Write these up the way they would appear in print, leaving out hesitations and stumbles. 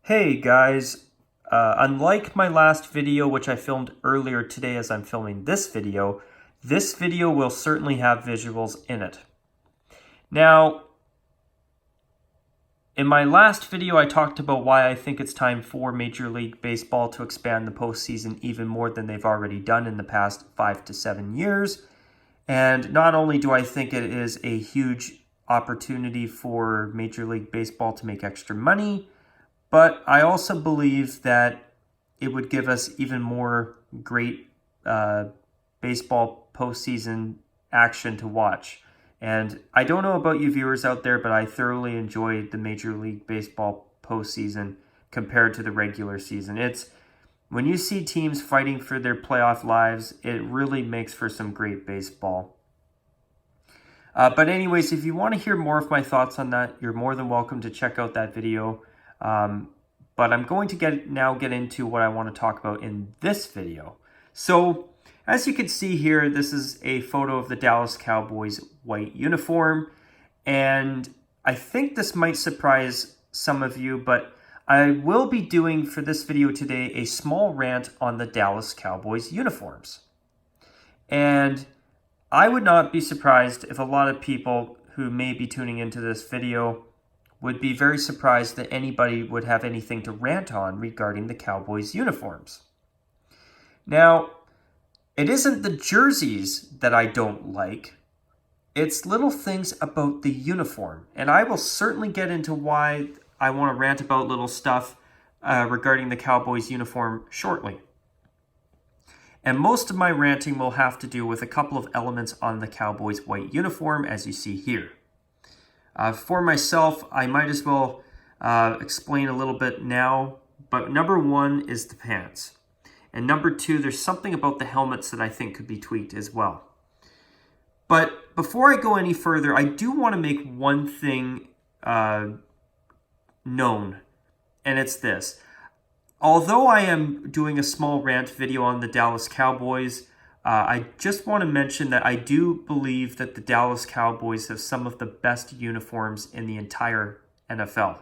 Hey guys, unlike my last video which I filmed earlier today as I'm filming this video will certainly have visuals in it. Now, in my last video I talked about why I think it's time for Major League Baseball to expand the postseason even more than they've already done in the past 5 to 7 years. And not only do I think it is a huge opportunity for Major League Baseball to make extra money, but I also believe that it would give us even more great baseball postseason action to watch. And I don't know about you viewers out there, but I thoroughly enjoyed the Major League Baseball postseason compared to the regular season. When you see teams fighting for their playoff lives, it really makes for some great baseball. But anyways, if you want to hear more of my thoughts on that, you're more than welcome to check out that video. But I'm going to get into what I want to talk about in this video. So, as you can see here, this is a photo of the Dallas Cowboys white uniform. And I think this might surprise some of you, but I will be doing for this video today a small rant on the Dallas Cowboys uniforms. And I would not be surprised if a lot of people who may be tuning into this video would be very surprised that anybody would have anything to rant on regarding the Cowboys uniforms. Now, it isn't the jerseys that I don't like. It's little things about the uniform. And I will certainly get into why I want to rant about little stuff regarding the Cowboys uniform shortly. And most of my ranting will have to do with a couple of elements on the Cowboys white uniform, as you see here. For myself, I might as well explain a little bit now, but number one is the pants. And number two, there's something about the helmets that I think could be tweaked as well. But before I go any further, I do want to make one thing known, and it's this. Although I am doing a small rant video on the Dallas Cowboys, I just want to mention that I do believe that the Dallas Cowboys have some of the best uniforms in the entire NFL.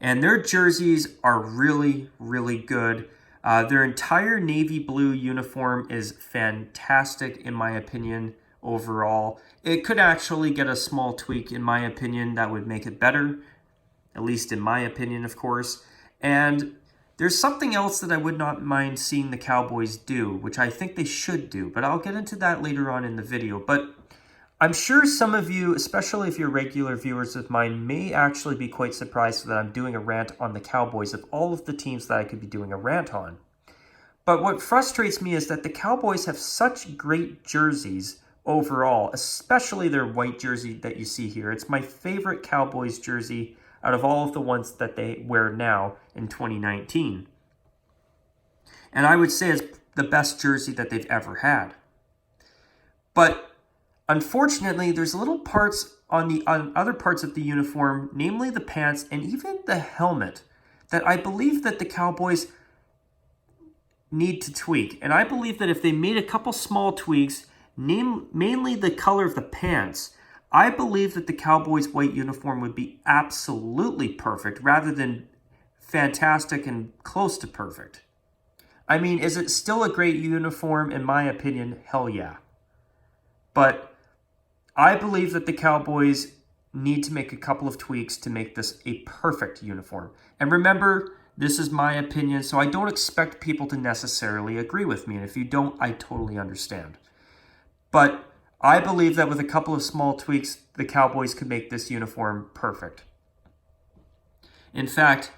And their jerseys are really, really good. Their entire navy blue uniform is fantastic in my opinion overall. It could actually get a small tweak in my opinion that would make it better, at least in my opinion, of course. And there's something else that I would not mind seeing the Cowboys do, which I think they should do, but I'll get into that later on in the video. But I'm sure some of you, especially if you're regular viewers of mine, may actually be quite surprised that I'm doing a rant on the Cowboys of all of the teams that I could be doing a rant on. But what frustrates me is that the Cowboys have such great jerseys overall, especially their white jersey that you see here. It's my favorite Cowboys jersey out of all of the ones that they wear now in 2019. And I would say it's the best jersey that they've ever had. But unfortunately, there's little parts on other parts of the uniform, namely the pants and even the helmet, that I believe that the Cowboys need to tweak. And I believe that if they made a couple small tweaks, mainly the color of the pants, I believe that the Cowboys white uniform would be absolutely perfect rather than fantastic and close to perfect. I mean, is it still a great uniform? In my opinion, hell yeah. But I believe that the Cowboys need to make a couple of tweaks to make this a perfect uniform. And remember, this is my opinion, so I don't expect people to necessarily agree with me. And if you don't, I totally understand. But I believe that with a couple of small tweaks, the Cowboys could make this uniform perfect. In fact,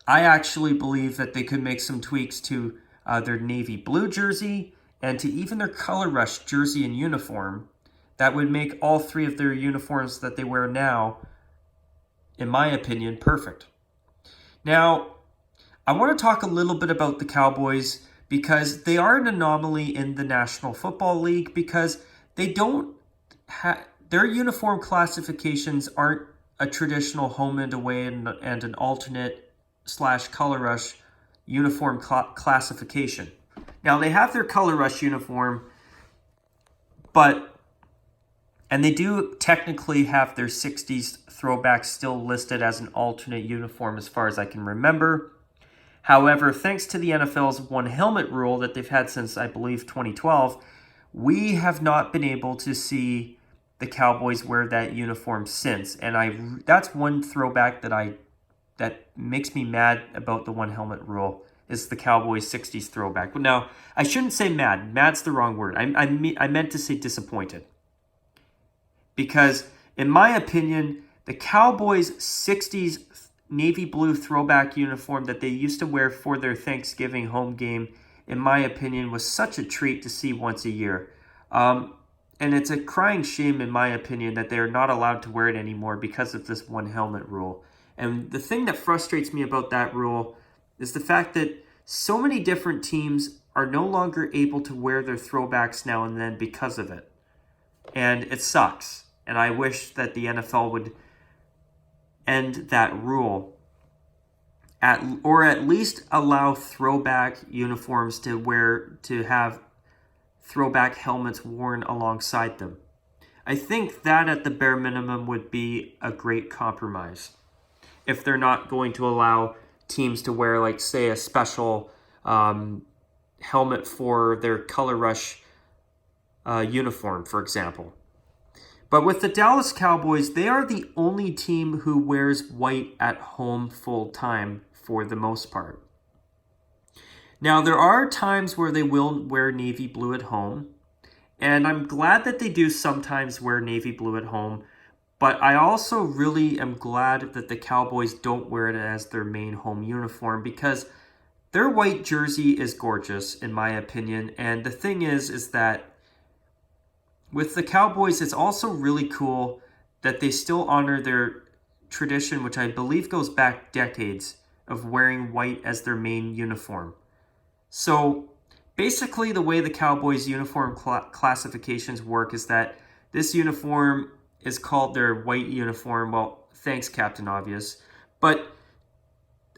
I actually believe that they could make some tweaks to their navy blue jersey and to even their color rush jersey and uniform that would make all three of their uniforms that they wear now, in my opinion, perfect. Now, I want to talk a little bit about the Cowboys because they are an anomaly in the National Football League because they don't have, their uniform classifications aren't a traditional home and away and an alternate / color rush uniform classification. Now, they have their color rush uniform, but And they do technically have their 60s throwback still listed as an alternate uniform as far as I can remember. However, thanks to the NFL's one helmet rule that they've had since, I believe, 2012, we have not been able to see the Cowboys wear that uniform since. And that's one throwback that makes me mad about the one helmet rule, is the Cowboys 60s throwback. But now, I shouldn't say mad. Mad's the wrong word. I meant to say disappointed. Because, in my opinion, the Cowboys 60s navy blue throwback uniform that they used to wear for their Thanksgiving home game, in my opinion, was such a treat to see once a year. And it's a crying shame, in my opinion, that they're not allowed to wear it anymore because of this one helmet rule. And the thing that frustrates me about that rule is the fact that so many different teams are no longer able to wear their throwbacks now and then because of it. And it sucks. And I wish that the NFL would end that rule, or at least allow throwback uniforms to have throwback helmets worn alongside them. I think that at the bare minimum would be a great compromise. If they're not going to allow teams to wear, like, say, a special helmet for their Color Rush uniform, for example. But with the Dallas Cowboys, they are the only team who wears white at home full time for the most part. Now, there are times where they will wear navy blue at home, and I'm glad that they do sometimes wear navy blue at home, but I also really am glad that the Cowboys don't wear it as their main home uniform, because their white jersey is gorgeous, in my opinion. And the thing is that with the Cowboys, it's also really cool that they still honor their tradition, which I believe goes back decades, of wearing white as their main uniform. So basically, the way the Cowboys uniform classifications work is that this uniform is called their white uniform. Well, thanks, Captain Obvious. But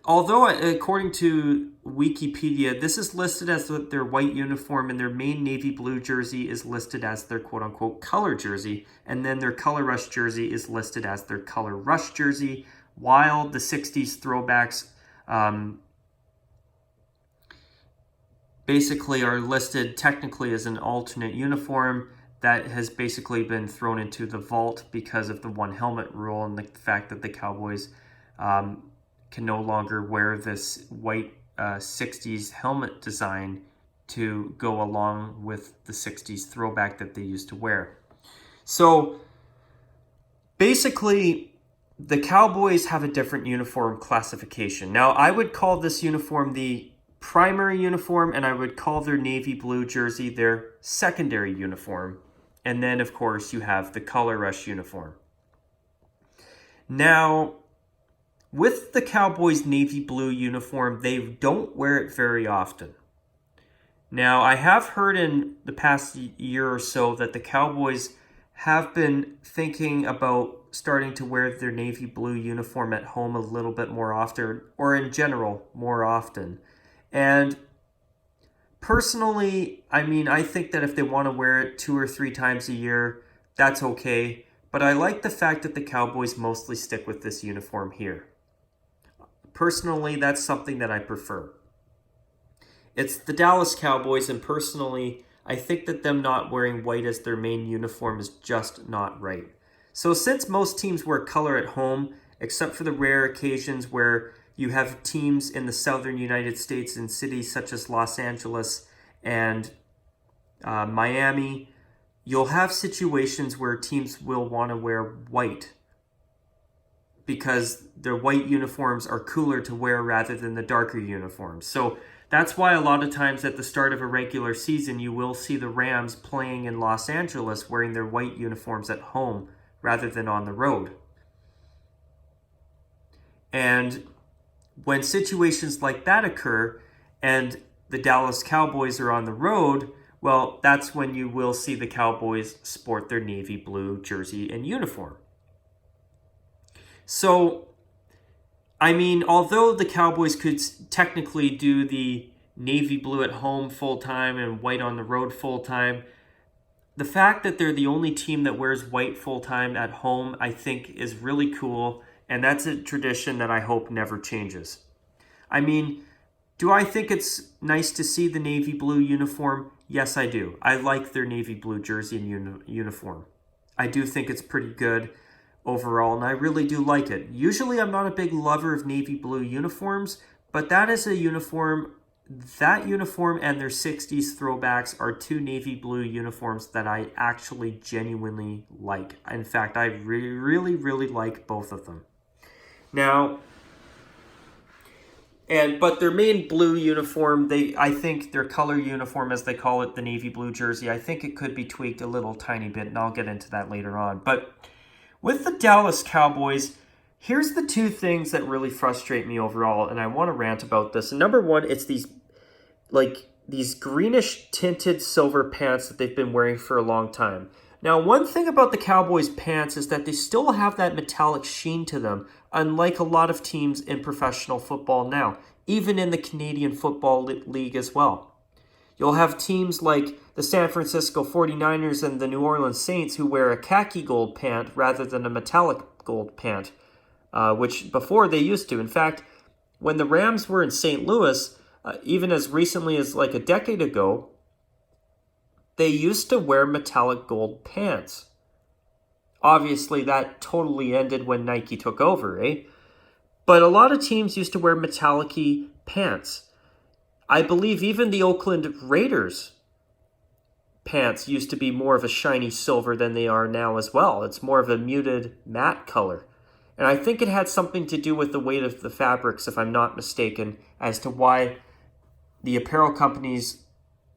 although, according to Wikipedia, this is listed as their white uniform, and their main navy blue jersey is listed as their quote-unquote color jersey, and then their Color Rush jersey is listed as their Color Rush jersey, while the 60s throwbacks basically are listed technically as an alternate uniform that has basically been thrown into the vault because of the one helmet rule and the fact that the Cowboys can no longer wear this white 60s helmet design to go along with the 60s throwback that they used to wear. So basically, the Cowboys have a different uniform classification. Now, I would call this uniform the primary uniform, and I would call their navy blue jersey their secondary uniform. And then, of course, you have the Color Rush uniform. Now, with the Cowboys' navy blue uniform, they don't wear it very often. Now, I have heard in the past year or so that the Cowboys have been thinking about starting to wear their navy blue uniform at home a little bit more often, or in general, more often. And personally, I think that if they want to wear it 2 or 3 times a year, that's okay. But I like the fact that the Cowboys mostly stick with this uniform here. Personally, that's something that I prefer. It's the Dallas Cowboys, and personally, I think that them not wearing white as their main uniform is just not right. So since most teams wear color at home, except for the rare occasions where you have teams in the southern United States in cities such as Los Angeles and Miami, you'll have situations where teams will want to wear white because their white uniforms are cooler to wear rather than the darker uniforms. So that's why a lot of times at the start of a regular season, you will see the Rams playing in Los Angeles wearing their white uniforms at home rather than on the road. And when situations like that occur and the Dallas Cowboys are on the road, well, that's when you will see the Cowboys sport their navy blue jersey and uniform. So, although the Cowboys could technically do the navy blue at home full time and white on the road full time, The fact that they're the only team that wears white full-time at home, I think, is really cool, and that's a tradition that I hope never changes. I mean, do I think it's nice to see the navy blue uniform? Yes, I do. I like their navy blue jersey and uniform. I do think it's pretty good overall, and I really do like it. Usually I'm not a big lover of navy blue uniforms, but that is a uniform. That uniform and their 60s throwbacks are two navy blue uniforms that I actually genuinely like. In fact, I really like both of them. Now, but their main blue uniform, I think their color uniform, as they call it, the navy blue jersey, I think it could be tweaked a little tiny bit, and I'll get into that later on. But with the Dallas Cowboys, here's the two things that really frustrate me overall, and I want to rant about this. And number one, it's these greenish tinted silver pants that they've been wearing for a long time. Now, one thing about the Cowboys pants is that they still have that metallic sheen to them, unlike a lot of teams in professional football now, even in the Canadian Football League as well. You'll have teams like the San Francisco 49ers and the New Orleans Saints who wear a khaki gold pant rather than a metallic gold pant, which before they used to. In fact, when the Rams were in St. Louis, even as recently as like a decade ago, they used to wear metallic gold pants. Obviously, that totally ended when Nike took over, eh? But a lot of teams used to wear metallic-y pants. I believe even the Oakland Raiders pants used to be more of a shiny silver than they are now as well. It's more of a muted matte color. And I think it had something to do with the weight of the fabrics, if I'm not mistaken, as to why the apparel companies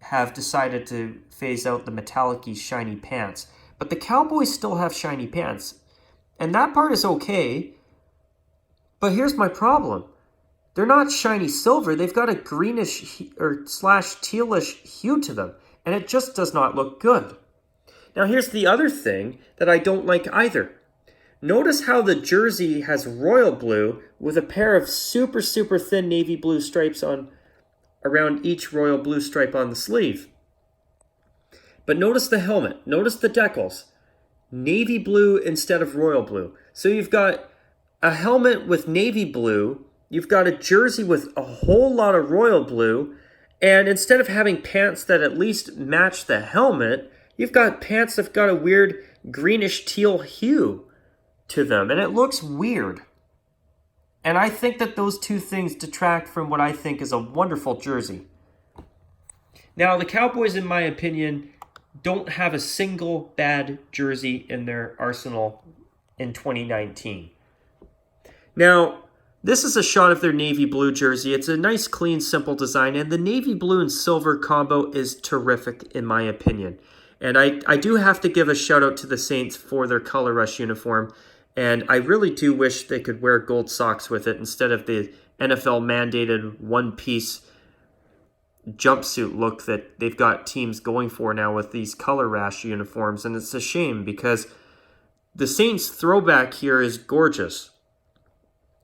have decided to phase out the metallic-y shiny pants. But the Cowboys still have shiny pants. And that part is okay. But here's my problem. They're not shiny silver. They've got a greenish or / tealish hue to them. And it just does not look good. Now here's the other thing that I don't like either. Notice how the jersey has royal blue with a pair of super thin navy blue stripes on around each royal blue stripe on the sleeve. But notice the helmet. Notice the decals. Navy blue instead of royal blue. So you've got a helmet with navy blue. You've got a jersey with a whole lot of royal blue. And instead of having pants that at least match the helmet, you've got pants that've got a weird greenish teal hue to them. And it looks weird. And I think that those two things detract from what I think is a wonderful jersey. Now, the Cowboys, in my opinion, don't have a single bad jersey in their arsenal in 2019. Now, this is a shot of their navy blue jersey. It's a nice, clean, simple design, and the navy blue and silver combo is terrific, in my opinion. And I do have to give a shout out to the Saints for their Color Rush uniform. And I really do wish they could wear gold socks with it instead of the NFL-mandated one-piece jumpsuit look that they've got teams going for now with these color rash uniforms. And it's a shame because the Saints throwback here is gorgeous.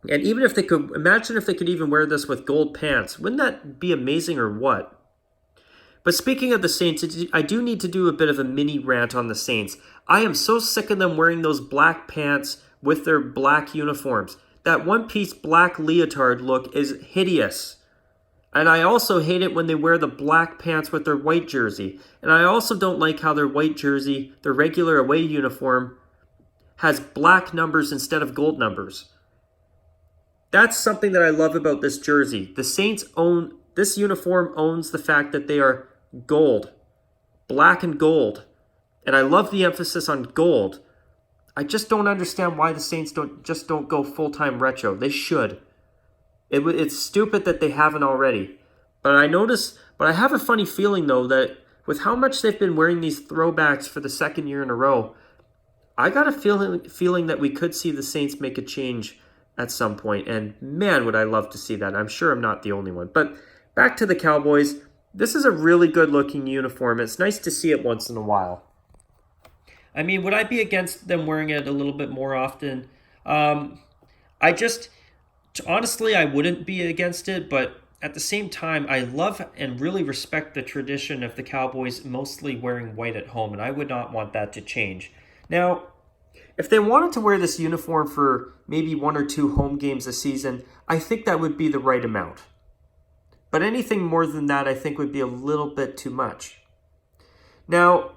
And even if they could, imagine if they could even wear this with gold pants. Wouldn't that be amazing or what? But speaking of the Saints, I do need to do a bit of a mini rant on the Saints. I am so sick of them wearing those black pants with their black uniforms. That one-piece black leotard look is hideous. And I also hate it when they wear the black pants with their white jersey. And I also don't like how their white jersey, their regular away uniform, has black numbers instead of gold numbers. That's something that I love about this jersey. The Saints own, this uniform owns the fact that they are gold. Black and gold. And I love the emphasis on gold. I just don't understand why the Saints don't go full-time retro. They should. It's stupid that they haven't already. But I have a funny feeling though that with how much they've been wearing these throwbacks for the second year in a row, I got a feeling that we could see the Saints make a change at some point. And man, would I love to see that. I'm sure I'm not the only one. But back to the Cowboys. This is a really good-looking uniform. It's nice to see it once in a while. I mean, would I be against them wearing it a little bit more often? Honestly, I wouldn't be against it, but at the same time, I love and really respect the tradition of the Cowboys mostly wearing white at home, and I would not want that to change. Now, if they wanted to wear this uniform for maybe 1 or 2 home games a season, I think that would be the right amount. But anything more than that, I think would be a little bit too much. Now,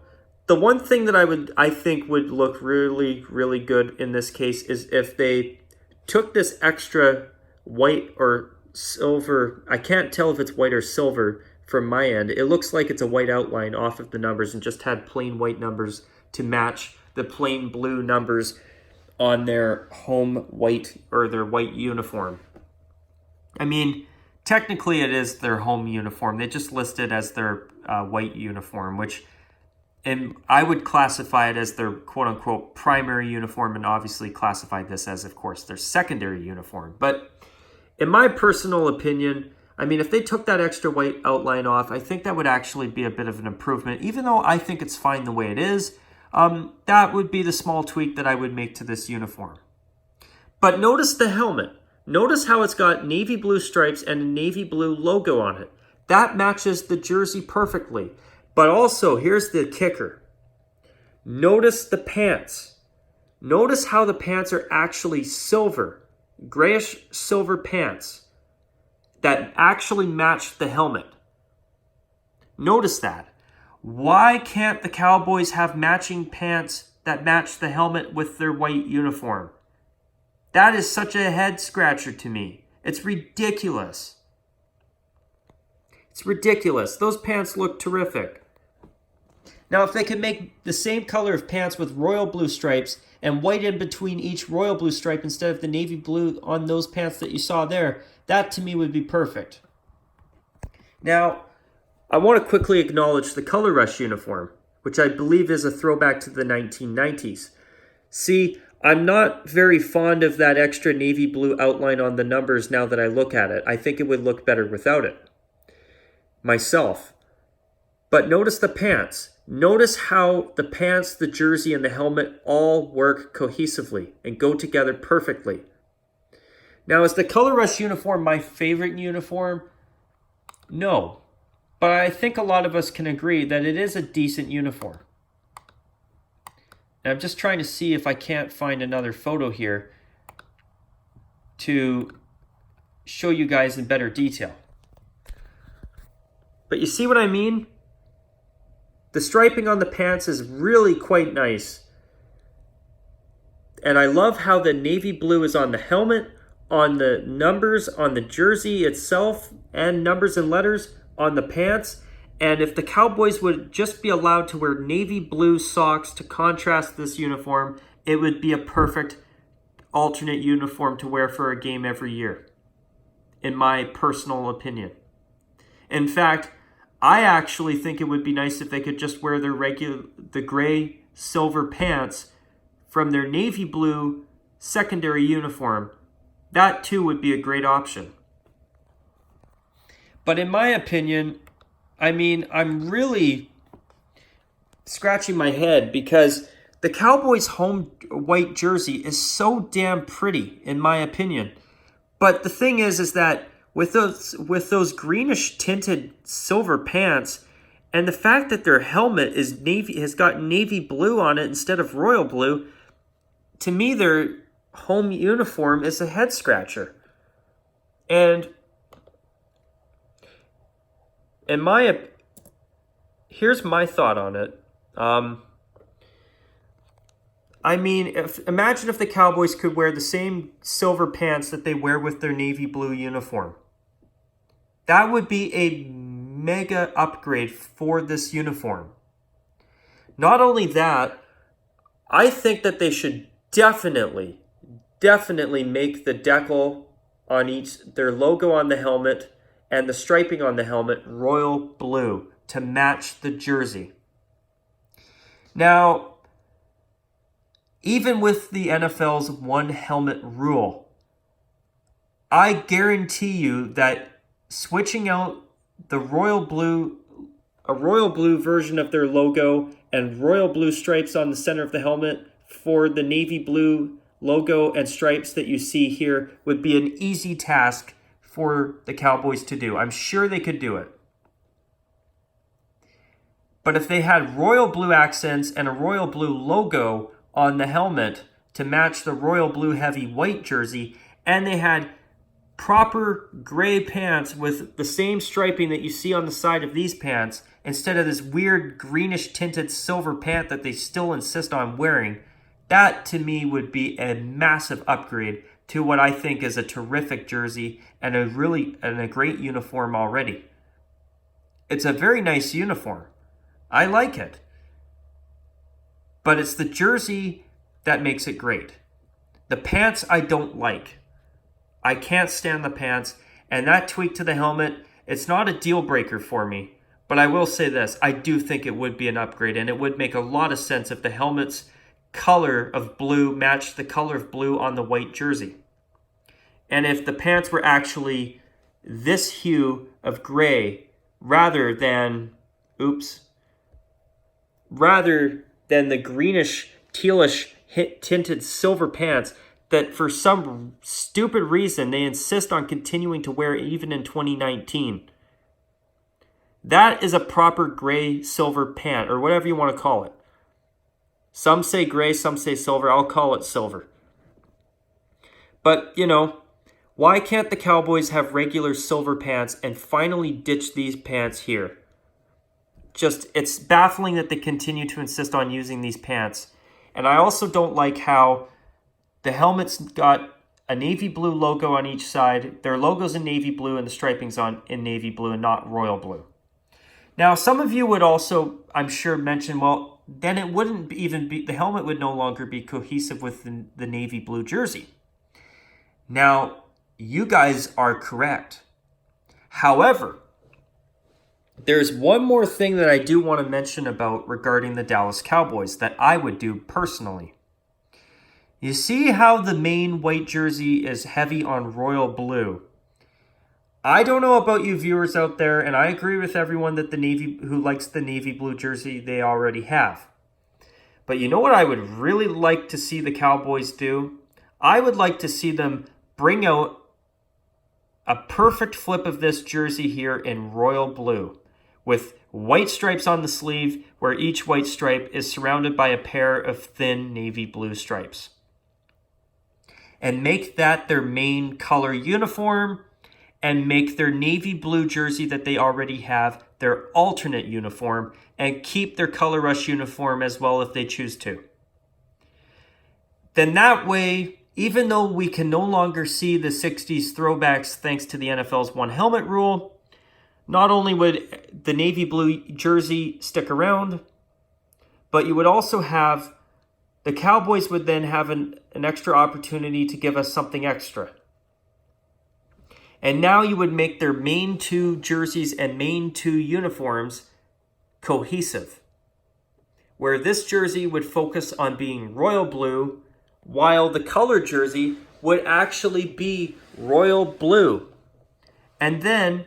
the one thing that I think would look really, really good in this case is if they took this extra white or silver. I can't tell if it's white or silver from my end. It looks like it's a white outline off of the numbers and just had plain white numbers to match the plain blue numbers on their home white or their white uniform. I mean, technically it is their home uniform. They just list it as their white uniform, which and I would classify it as their quote-unquote primary uniform and obviously classify this as, of course, their secondary uniform. But in my personal opinion, I mean, if they took that extra white outline off, I think that would actually be a bit of an improvement. Even though I think it's fine the way it is, that would be the small tweak that I would make to this uniform. But notice the helmet. Notice how it's got navy blue stripes and a navy blue logo on it. That matches the jersey perfectly. But also, here's the kicker. Notice the pants. Notice how the pants are actually silver, grayish silver pants that actually match the helmet. Notice that. Why can't the Cowboys have matching pants that match the helmet with their white uniform? That is such a head scratcher to me. It's ridiculous. It's ridiculous. Those pants look terrific. Now, if they could make the same color of pants with royal blue stripes and white in between each royal blue stripe instead of the navy blue on those pants that you saw there, that to me would be perfect. Now, I want to quickly acknowledge the Color Rush uniform, which I believe is a throwback to the 1990s. See, I'm not very fond of that extra navy blue outline on the numbers now that I look at it. I think it would look better without it myself. But notice the pants. Notice how the pants, the jersey, and the helmet all work cohesively and go together perfectly. Now, is the Color Rush uniform my favorite uniform? No. But I think a lot of us can agree that it is a decent uniform. And I'm just trying to see if I can't find another photo here to show you guys in better detail. But you see what I mean? The striping on the pants is really quite nice. And I love how the navy blue is on the helmet, on the numbers, on the jersey itself, and numbers and letters on the pants. And if the Cowboys would just be allowed to wear navy blue socks to contrast this uniform, it would be a perfect alternate uniform to wear for a game every year, in my personal opinion. In fact, I actually think it would be nice if they could just wear the gray silver pants from their navy blue secondary uniform. That too would be a great option. But in my opinion, I mean, I'm really scratching my head because the Cowboys' home white jersey is so damn pretty, in my opinion. But the thing is that with those greenish tinted silver pants, and the fact that their helmet is has got navy blue on it instead of royal blue, to me their home uniform is a head scratcher. And here's my thought on it. I mean, imagine if the Cowboys could wear the same silver pants that they wear with their navy blue uniform. That would be a mega upgrade for this uniform. Not only that, I think that they should definitely make the decal on their logo on the helmet and the striping on the helmet royal blue to match the jersey. Now, even with the NFL's one helmet rule, I guarantee you that switching out a royal blue version of their logo and royal blue stripes on the center of the helmet for the navy blue logo and stripes that you see here would be an easy task for the Cowboys to do. I'm sure they could do it. But if they had royal blue accents and a royal blue logo on the helmet to match the royal blue heavy white jersey, and they had proper gray pants with the same striping that you see on the side of these pants, instead of this weird greenish tinted silver pant that they still insist on wearing, that to me would be a massive upgrade to what I think is a terrific jersey and a great uniform already. It's a very nice uniform. I like it. But it's the jersey that makes it great. The pants I don't like. I can't stand the pants, and that tweak to the helmet, it's not a deal breaker for me. But I will say this, I do think it would be an upgrade, and it would make a lot of sense if the helmet's color of blue matched the color of blue on the white jersey. And if the pants were actually this hue of gray rather than the greenish, tealish tinted silver pants that for some stupid reason they insist on continuing to wear even in 2019. That is a proper gray silver pant, or whatever you want to call it. Some say gray, some say silver. I'll call it silver. But, why can't the Cowboys have regular silver pants and finally ditch these pants here? It's baffling that they continue to insist on using these pants. And I also don't like how the helmet's got a navy blue logo on each side. Their logo's in navy blue and the striping's in navy blue and not royal blue. Now, some of you would also, I'm sure, mention, well, then it wouldn't even be, the helmet would no longer be cohesive with the navy blue jersey. Now, you guys are correct. However, there's one more thing that I do want to mention about regarding the Dallas Cowboys that I would do personally. You see how the main white jersey is heavy on royal blue? I don't know about you viewers out there, and I agree with everyone that who likes the navy blue jersey they already have. But you know what I would really like to see the Cowboys do? I would like to see them bring out a perfect flip of this jersey here in royal blue, with white stripes on the sleeve, where each white stripe is surrounded by a pair of thin navy blue stripes. And make that their main color uniform, and make their navy blue jersey that they already have their alternate uniform, and keep their color rush uniform as well if they choose to. Then that way, even though we can no longer see the 60s throwbacks thanks to the NFL's one helmet rule, not only would the navy blue jersey stick around, but you would also have, the Cowboys would then have an extra opportunity to give us something extra. And now you would make their main two jerseys and main two uniforms cohesive, where this jersey would focus on being royal blue, while the color jersey would actually be royal blue. And then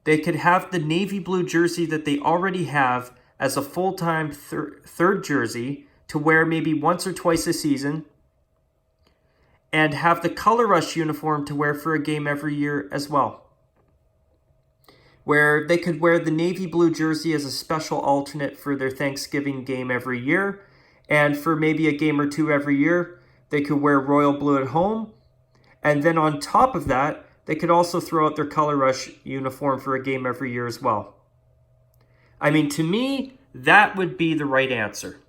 they could have the navy blue jersey that they already have as a full-time third jersey to wear maybe once or twice a season, and have the color rush uniform to wear for a game every year as well, where they could wear the navy blue jersey as a special alternate for their Thanksgiving game every year, and for maybe a game or two every year, they could wear royal blue at home, and then on top of that, they could also throw out their color rush uniform for a game every year as well. I mean, to me, that would be the right answer.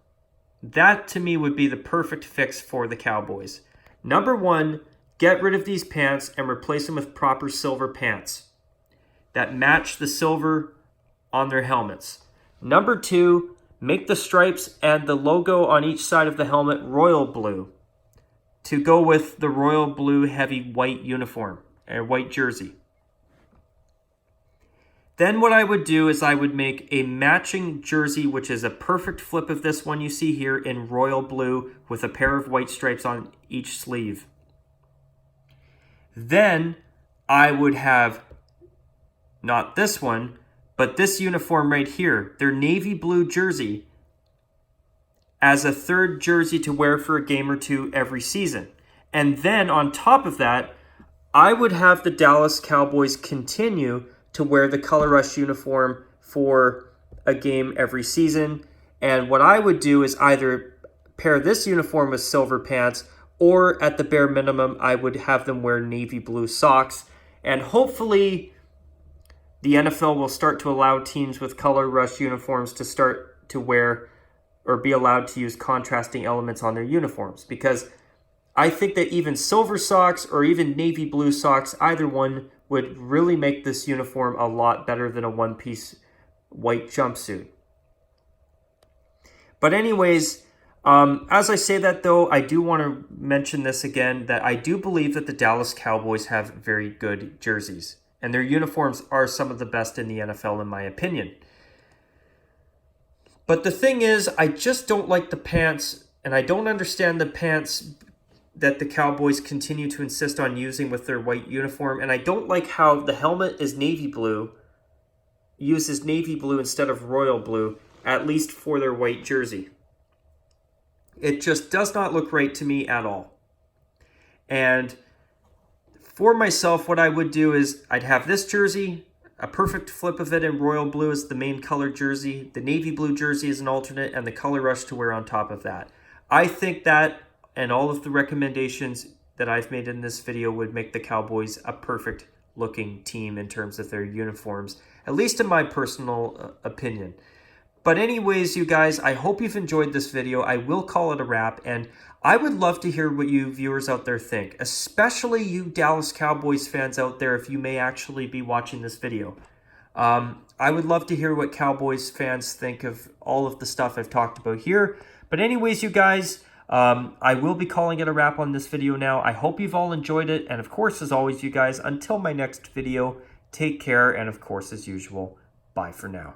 That, to me, would be the perfect fix for the Cowboys. Number one, get rid of these pants and replace them with proper silver pants that match the silver on their helmets. Number two, make the stripes and the logo on each side of the helmet royal blue to go with the royal blue heavy white uniform or white jersey. Then what I would do is I would make a matching jersey, which is a perfect flip of this one you see here in royal blue with a pair of white stripes on each sleeve. Then I would have not this one, but this uniform right here, their navy blue jersey, as a third jersey to wear for a game or two every season. And then on top of that, I would have the Dallas Cowboys continue to wear the Color Rush uniform for a game every season. And what I would do is either pair this uniform with silver pants, or at the bare minimum, I would have them wear navy blue socks. And hopefully the NFL will start to allow teams with Color Rush uniforms to start to wear or be allowed to use contrasting elements on their uniforms, because I think that even silver socks or even navy blue socks, either one would really make this uniform a lot better than a one-piece white jumpsuit. But anyways, as I say that though, I do want to mention this again, that I do believe that the Dallas Cowboys have very good jerseys, and their uniforms are some of the best in the NFL in my opinion. But the thing is, I just don't like the pants, and I don't understand the pants that the Cowboys continue to insist on using with their white uniform. And I don't like how the helmet is navy blue, uses navy blue instead of royal blue, at least for their white jersey. It just does not look right to me at all. And for myself, what I would do is I'd have this jersey, a perfect flip of it in royal blue as the main color jersey, the navy blue jersey as an alternate, and the Color Rush to wear on top of that. I think that, and all of the recommendations that I've made in this video, would make the Cowboys a perfect looking team in terms of their uniforms, at least in my personal opinion. But anyways, you guys, I hope you've enjoyed this video. I will call it a wrap, and I would love to hear what you viewers out there think, especially you Dallas Cowboys fans out there, if you may actually be watching this video. I would love to hear what Cowboys fans think of all of the stuff I've talked about here. But anyways, you guys, I will be calling it a wrap on this video now. I hope you've all enjoyed it. And of course, as always, you guys, until my next video, take care. And of course, as usual, bye for now.